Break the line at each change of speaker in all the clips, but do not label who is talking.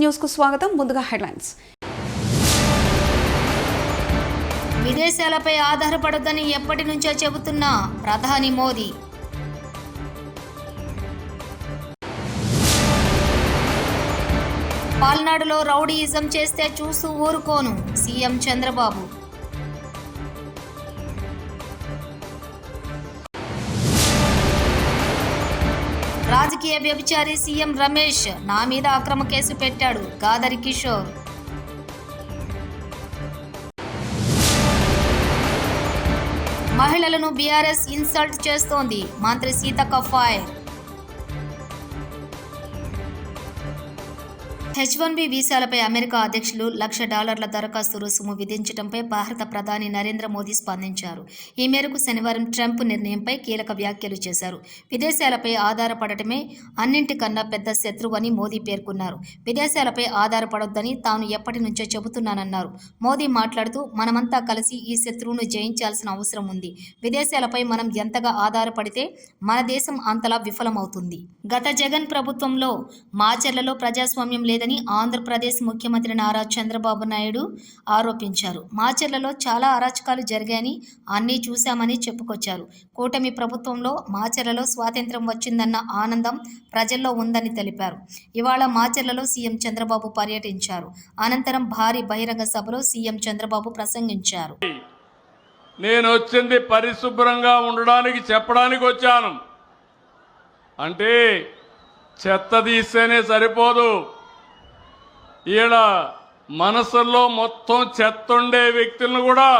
News కు స్వాగతం. ముందుగా హెడ్లైన్స్.
విదేశాలపై ఆధారపడొద్దని ఎప్పటి నుంచో చెబుతున్న ప్రధాని మోదీ. పాల్నాడులో రౌడీయిజం చేస్తే చూస్తూ ఊరుకోను సీఎం చంద్రబాబు. రాజకీయ వ్యభిచారి సీఎం రమేష్ నా మీద అక్రమ కేసు పెట్టాడు గాదరి కిషోర్. మహిళలను బీఆర్ఎస్ ఇన్సల్ట్ చేస్తోంది మంత్రి సీతక్క ఫైర్. H-1B వీసాలపై అమెరికా అధ్యక్షులు $1,00,000 దరఖాస్తు రుసుము విధించడంపై భారత ప్రధాని నరేంద్ర మోదీ స్పందించారు. ఈ మేరకు శనివారం ట్రంప్ నిర్ణయంపై కీలక వ్యాఖ్యలు చేశారు. విదేశాలపై ఆధారపడటమే అన్నింటికన్నా పెద్ద శత్రువని మోదీ పేర్కొన్నారు. విదేశాలపై ఆధారపడొద్దని తాను ఎప్పటి నుంచో చెబుతున్నానన్నారు. మోదీ మాట్లాడుతూ, మనమంతా కలిసి ఈ శత్రువును జయించాల్సిన అవసరం ఉంది. విదేశాలపై మనం ఎంతగా ఆధారపడితే మన దేశం అంతలా విఫలమవుతుంది. గత జగన్ ప్రభుత్వంలో మాచర్లలో ప్రజాస్వామ్యం లేదని ఆంధ్రప్రదేశ్ ముఖ్యమంత్రి నారా చంద్రబాబు నాయుడు ఆరోపించారు. మాచర్లలో చాలా అరాచకాలు జరిగాయని, అన్నీ చూశామని చెప్పుకొచ్చారు. కూటమి ప్రభుత్వంలో మాచర్లలో స్వాతంత్ర్యం వచ్చిందన్న ఆనందం ప్రజల్లో ఉందని తెలిపారు. ఇవాళ మాచర్లలో సీఎం చంద్రబాబు పర్యటించారు. అనంతరం భారీ బహిరంగ సభలో సీఎం చంద్రబాబు ప్రసంగించారు.
నేను వచ్చింది పరిశుభ్రంగా ఉండడానికి చెప్పడానికి వచ్చాను. అంటే చెత్త తీస్తేనే సరిపోదు. ఈడ మనసుల్లో మొత్తం చెత్త ఉండే వ్యక్తులను కూడా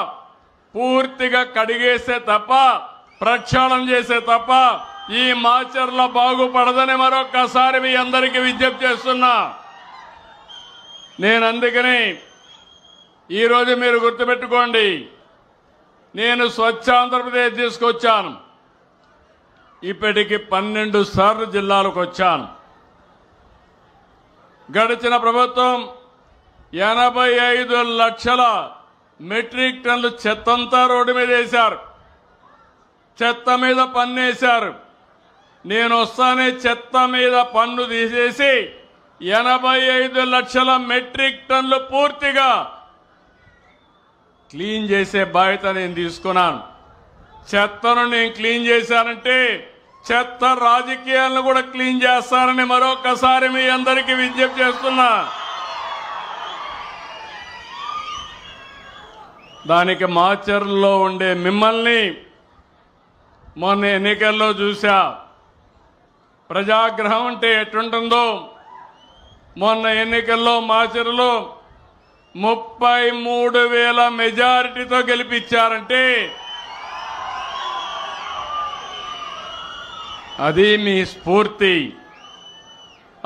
పూర్తిగా కడిగేసే తప్ప, ప్రక్షాళన చేసే తప్ప ఈ మాచర్ల బాగుపడదని మరొక్కసారి మీ అందరికీ విజ్ఞప్తి చేస్తున్నా. నేను అందుకని ఈరోజు మీరు గుర్తుపెట్టుకోండి, నేను స్వచ్ఛ ఆంధ్రప్రదేశ్ తీసుకొచ్చాను. ఇప్పటికి 12 సార్లు జిల్లాలకు వచ్చాను. గడిచిన ప్రభుత్వం 85 లక్షల మెట్రిక్ టన్నులు చెత్తంతా రోడ్డు మీద వేశారు. చెత్త మీద పన్ను వేశారు. నేను వస్తానే చెత్త మీద పన్ను తీసేసి 85 లక్షల మెట్రిక్ టన్నులు పూర్తిగా క్లీన్ చేసే బాధ్యత నేను తీసుకున్నాను. చెత్తను నేను క్లీన్ చేశానంటే చెత్త రాజకీయాలను కూడా క్లీన్ చేస్తారని మరొకసారి మీ అందరికీ విజ్ఞప్తి చేస్తున్నా. దానికి మాచర్లలో ఉండే మిమ్మల్ని మొన్న ఎన్నికల్లో చూశా. ప్రజాగ్రహం అంటే ఎట్టుంటుందో మొన్న ఎన్నికల్లో మాచర్లో 33,000 మెజారిటీతో గెలిపించారంటే అది మీ స్ఫూర్తి.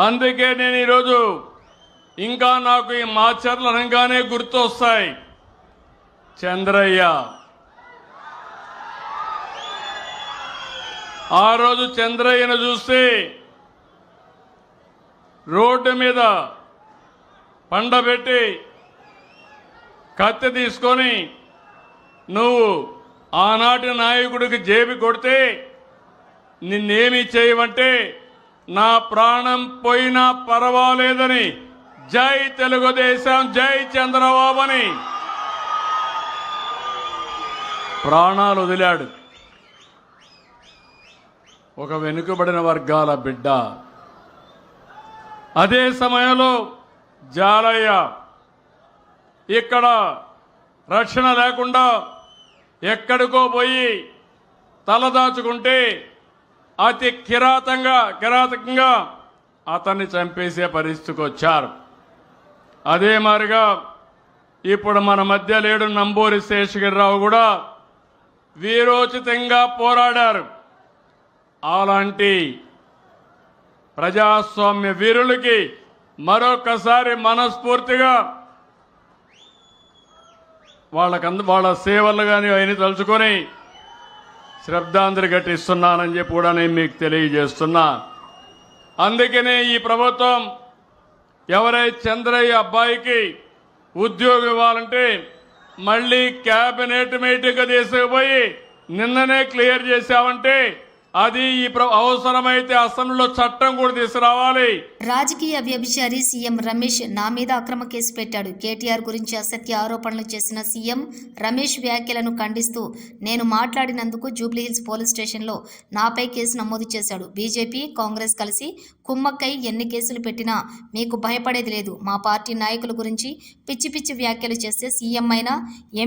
అందుకే నేను ఈరోజు ఇంకా నాకు ఈ మాచర్లు అనగానే గుర్తొస్తాయి. చంద్రయ్య, ఆ రోజు చంద్రయ్యను చూస్తే రోడ్డు మీద పండబెట్టి కత్తి తీసుకొని నువ్వు ఆనాటి నాయకుడికి జేబి కొడితే నిన్నేమి చేయమంటే నా ప్రాణం పోయినా పర్వాలేదని జై తెలుగుదేశం, జై చంద్రబాబు అని ప్రాణాలు వదిలాడు. ఒక వెనుకబడిన వర్గాల బిడ్డ. అదే సమయంలో జాలయ్య ఇక్కడ రక్షణ లేకుండా ఎక్కడికో పోయి తలదాచుకుంటే అతి కిరాతకంగా అతన్ని చంపేసే పరిస్థితికి వచ్చారు. అదే మాదిరిగా ఇప్పుడు మన మధ్య లేడు నంబూరి శేషగిరిరావు కూడా వీరోచితంగా పోరాడారు. అలాంటి ప్రజాస్వామ్య వీరులకి మరొకసారి మనస్ఫూర్తిగా వాళ్ళ సేవలు కానీ అయిన తలుచుకొని శ్రద్ధాంజలి ఘటిస్తున్నానని చెప్పి కూడా నేను మీకు తెలియజేస్తున్నా. అందుకనే ఈ ప్రభుత్వం ఎవరైతే చంద్రయ్య అబ్బాయికి ఉద్యోగం ఇవ్వాలంటే మళ్ళీ క్యాబినెట్ మీటింగ్ తీసుకుపోయి నిన్ననే క్లియర్ చేశామంటే అది అవసరమైతే అసెంబ్లీలో చట్టం కూడా తీసుకురావాలి.
రాజకీయ వ్యభిచారి సీఎం రమేష్ నా మీద అక్రమ కేసు పెట్టాడు. కేటీఆర్ గురించి అసత్య ఆరోపణలు చేసిన సీఎం రమేష్ వ్యాఖ్యలను ఖండిస్తూ నేను మాట్లాడినందుకు జూబ్లీహిల్స్ పోలీస్ స్టేషన్లో నాపై కేసు నమోదు చేశాడు. బీజేపీ కాంగ్రెస్ కలిసి కుమ్మక్కై ఎన్ని కేసులు పెట్టినా మీకు భయపడేది లేదు. మా పార్టీ నాయకుల గురించి పిచ్చి పిచ్చి వ్యాఖ్యలు చేస్తే సీఎం అయినా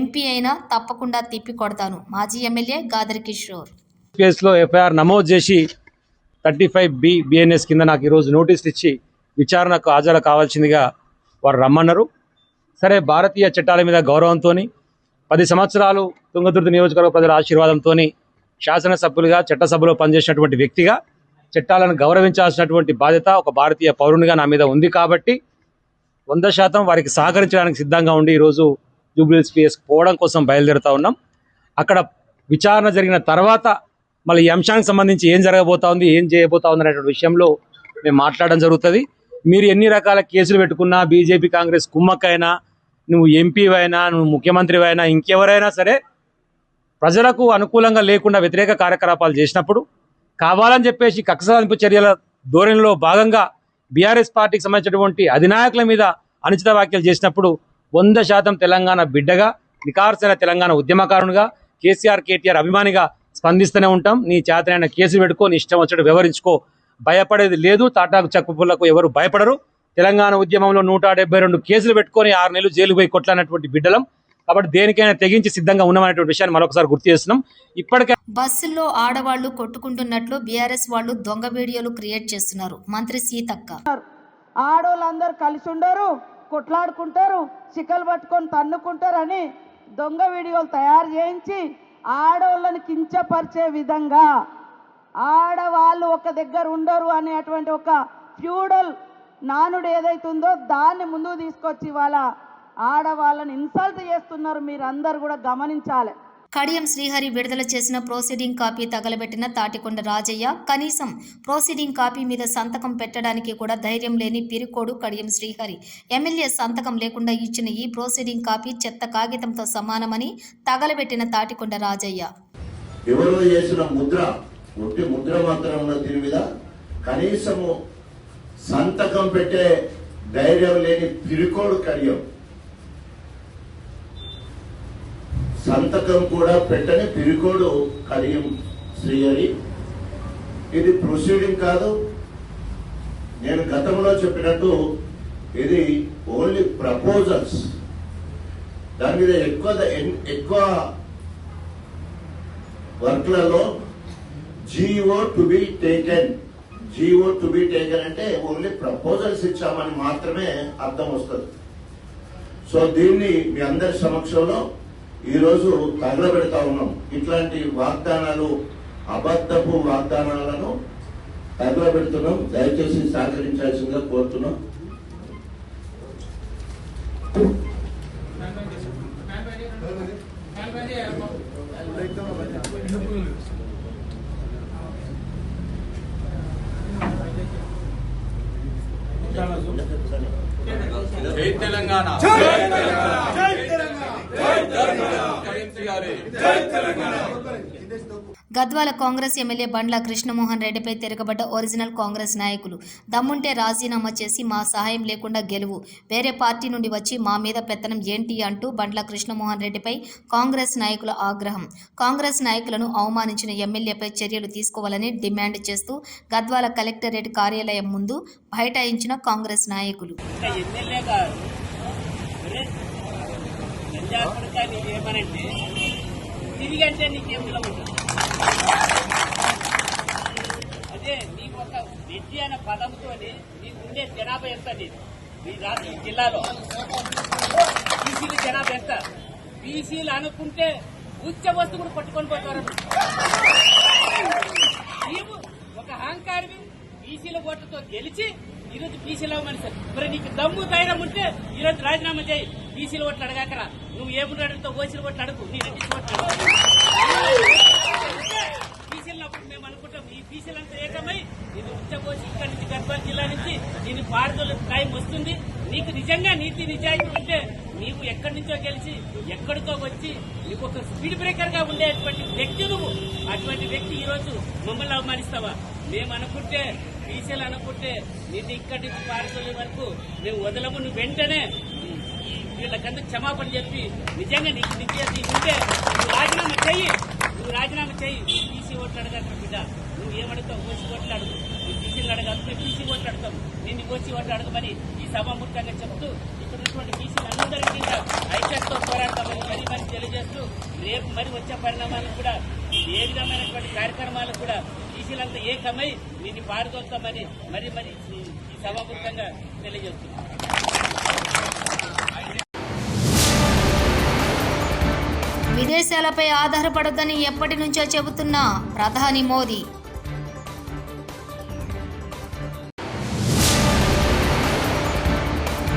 ఎంపీ అయినా తప్పకుండా తిప్పి కొడతాను. మాజీ ఎమ్మెల్యే గాదర్ కిషోర్
కేసులో ఎఫ్ఐఆర్ నమోదు చేసి 35B BNS కింద నాకు ఈరోజు నోటీసులు ఇచ్చి విచారణకు హాజరు కావాల్సిందిగా వారు రమ్మన్నారు. సరే, భారతీయ చట్టాల మీద గౌరవంతో 10 సంవత్సరాలు తుంగతుర్తి నియోజకవర్గ ప్రజల ఆశీర్వాదంతో శాసనసభ్యులుగా చట్టసభలో పనిచేసినటువంటి వ్యక్తిగా చట్టాలను గౌరవించాల్సినటువంటి బాధ్యత ఒక భారతీయ పౌరునిగా నా మీద ఉంది. కాబట్టి 100% వారికి సహకరించడానికి సిద్ధంగా ఉండి ఈరోజు జూబ్లీహిల్స్ పిఎస్కి పోవడం కోసం బయలుదేరుతా ఉన్నాం. అక్కడ విచారణ జరిగిన తర్వాత మళ్ళీ ఈ అంశానికి సంబంధించి ఏం జరగబోతా ఉంది, ఏం చేయబోతా ఉంది అనేటువంటి విషయంలో మేము మాట్లాడడం జరుగుతుంది. మీరు ఎన్ని రకాల కేసులు పెట్టుకున్నా, బీజేపీ కాంగ్రెస్ కుమ్మక్కైనా, నువ్వు ఎంపీ అయినా, నువ్వు ముఖ్యమంత్రి అయినా, ఇంకెవరైనా సరే ప్రజలకు అనుకూలంగా లేకుండా వ్యతిరేక కార్యకలాపాలు చేసినప్పుడు కావాలని చెప్పేసి కక్ష సాధింపు చర్యల ధోరణిలో భాగంగా బీఆర్ఎస్ పార్టీకి సంబంధించినటువంటి అధినాయకుల మీద అనుచిత వ్యాఖ్యలు చేసినప్పుడు 100% తెలంగాణ బిడ్డగా, నికార్సైన తెలంగాణ ఉద్యమకారునిగా, కేసీఆర్ కేటీఆర్ అభిమానిగా స్పందిస్తూనే ఉంటాం. నీ చేతనైన కేసులు పెట్టుకో, నీ ఇష్టం వచ్చినట్టు వ్యవహరించుకో, భయపడేది లేదు. తాటాకు చెక్కుపుల్లకు ఎవరు భయపడరు. తెలంగాణ ఉద్యమంలో 172 కేసులు పెట్టుకొని 6 నెలలు జైలు పోయి కొట్లాడినటువంటి బిడ్డలం. కాబట్టి దేనికైనా తెగించి సిద్ధంగా ఉన్నామనేటువంటి విషయాన్ని మరొకసారి గుర్తు చేస్తున్నాం. ఇప్పటికే
బస్సుల్లో ఆడవాళ్లు కొట్టుకుంటున్నట్లు బీఆర్ఎస్ వాళ్ళు దొంగ వీడియోలు క్రియేట్ చేస్తున్నారు. మంత్రి సీతక్క
ఆడోళ్ళందరూ కలిసి ఉండరు, కొట్లాడుకుంటారు, చిక్కలు పట్టుకొని తన్నుకుంటారని దొంగ వీడియోలు తయారు చేయించి ఆడవాళ్ళని కించపరిచే విధంగా ఆడవాళ్ళు ఒక దగ్గర ఉండరు అనేటువంటి ఒక ఫ్యూడల్ నానుడు ఏదైతుందో దాన్ని ముందుకు తీసుకొచ్చి వాళ్ళ ఆడవాళ్ళని ఇన్సల్ట్ చేస్తున్నారు. మీరు అందరు కూడా గమనించాలి.
కడియం శ్రీహరి విడుదల చేసిన ప్రొసీడింగ్ కాపీ తగలబెట్టిన తాటికొండ రాజయ్య కనీసం ప్రొసీడింగ్ కాపీ మీద సంతకం పెట్టడానికి కూడా ధైర్యం లేని పిరికోడు కడియం శ్రీహరి. ఎమ్మెల్యే సంతకం లేకుండా ఇచ్చిన ఈ ప్రొసీడింగ్ కాపీ చెత్త కాగితంతో సమానమని తగలబెట్టిన తాటికొండ రాజయ్య.
ఎవరో చేసిన ముద్ర ఒట్టి ముద్ర మాత్రం ఉన్న దీని మీద కనీసము సంతకం పెట్టే ధైర్యం లేని పిరికోడు కడియం, సంతకం కూడా పెట్టని పిరికోడు కడియం శ్రీహరి. ఇది ప్రొసీడింగ్ కాదు. నేను గతంలో చెప్పినట్టు ఇది ఓన్లీ ప్రపోజల్స్. దాని మీద ఎక్కువ వర్క్లలో జీఓ టు బి టేకెన్ అంటే ఓన్లీ ప్రపోజల్స్ ఇచ్చామని మాత్రమే అర్థం వస్తుంది. సో దీన్ని మీ అందరి సమక్షంలో ఈరోజు తగలబెడతా ఉన్నాం. ఇట్లాంటి వాగ్దానాలు, అబద్ధపు వాగ్దానాలను తగలబెడుతున్నాం. దయచేసి సహకరించాల్సిందిగా కోరుతున్నాం.
జై తెలంగాణ.
గద్వాల కాంగ్రెస్ ఎమ్మెల్యే బండ్ల కృష్ణమోహన్ రెడ్డిపై తిరగబడ్డ ఒరిజినల్ కాంగ్రెస్ నాయకులు దమ్ముంటే రాజీనామా చేసి మా సహాయం లేకుండా గెలువు, వేరే పార్టీ నుండి వచ్చి మా మీద పెత్తనం ఏంటి అంటూ బండ్ల కృష్ణమోహన్ రెడ్డిపై కాంగ్రెస్ నాయకుల ఆగ్రహం. కాంగ్రెస్ నాయకులను అవమానించిన ఎమ్మెల్యేపై చర్యలు తీసుకోవాలని డిమాండ్ చేస్తూ గద్వాల కలెక్టరేట్ కార్యాలయం ముందు బైఠాయించిన కాంగ్రెస్ నాయకులు.
అదే నీకు ఒక విద్య అనే పదంతో నీకుండే జనాభా ఎంత ఈ జిల్లాలో బీసీలు జనాభా ఎంత? బీసీలు అనుకుంటే ఉచ్చ వస్తు కూడా పట్టుకొని పోతారు. నీవు ఒక అహంకారివి బీసీల ఓట్లతో గెలిచి ఈరోజు బీసీలో మనిషి. మరి నీకు దమ్ము ధైర్యం ఉంటే ఈరోజు రాజీనామా చేయి. బీసీల ఓట్లు అడగాకరా, నువ్వు ఏముంటే అడుగుతో ఓసీల ఓట్లు అడుగు. నీ రెడ్డి ఓట్లు బీసీలప్పుడు మేము అనుకుంటాం ఈ బీసీలంతా ఏకమై ఇది ఉచ్చబోసి ఇక్కడి నుంచి గద్వాల జిల్లా నుంచి దీన్ని పారుదల టైం వస్తుంది. నీకు నిజంగా నీతి నిజాయితీ ఉంటే నీవు ఎక్కడి నుంచో గెలిచి ఎక్కడికో వచ్చి నీకు ఒక స్పీడ్ బ్రేకర్ గా ఉండేటువంటి వ్యక్తి నువ్వు. అటువంటి వ్యక్తి ఈ రోజు మమ్మల్ని అవమానిస్తావా? మేము అనుకుంటే బీసీలు అనుకుంటే నిన్ను ఇక్కడి నుంచి పారిపోయే వరకు మేము వదలము. నువ్వు వెంటనే వీళ్ళకంతా క్షమాపణ చెప్పి నిజంగా నీకు నిజాయితీ ఉంటే నువ్వు రాజీనామా చెయ్యి. బీసీ ఓట్లు అడగాలి బిడ్డ. నువ్వు ఏమడుగుతావు? ఓసీ ఓట్లు అడుగు. నువ్వు బీసీలు అడగాలి, బీసీ ఓట్లు అడుగుతావు. నిన్ను ఓసీ ఓట్లు అడగమని ఈ సభాముఖంగా చెప్తూ ఇక్కడ ఉన్నటువంటి బీసీలు అందరికీ ఐక్యతతో పోరాడతామని మరి తెలియజేస్తూ రేపు మరి వచ్చే పరిణామాలకు కూడా ఏ విధమైనటువంటి కార్యక్రమాలకు కూడా బీసీలంతా ఏకమై నిన్ను పారుకొస్తామని మరి ఈ సభాముఖంగా తెలియజేస్తున్నాం.
విదేశాలపై ఆధారపడొద్దని ఎప్పటి నుంచో చెబుతున్న ప్రధాని మోదీ.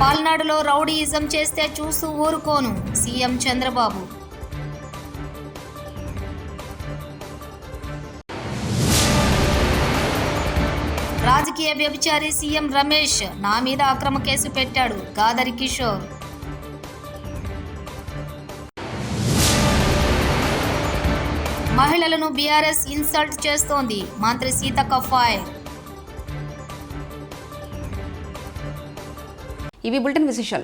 పాల్నాడులో రౌడీయిజం చేస్తే చూస్తూ ఊరుకోను సీఎం చంద్రబాబు. రాజకీయ వ్యభిచారి సీఎం రమేష్ నా మీద అక్రమ కేసు పెట్టాడు గాదరి కిషోర్. మహిళలను బీఆర్ఎస్ ఇన్సల్ట్ చేస్తోంది మంత్రి సీతక్క ఫైర్.
ఇవి బులెటిన్ విశేషాలు.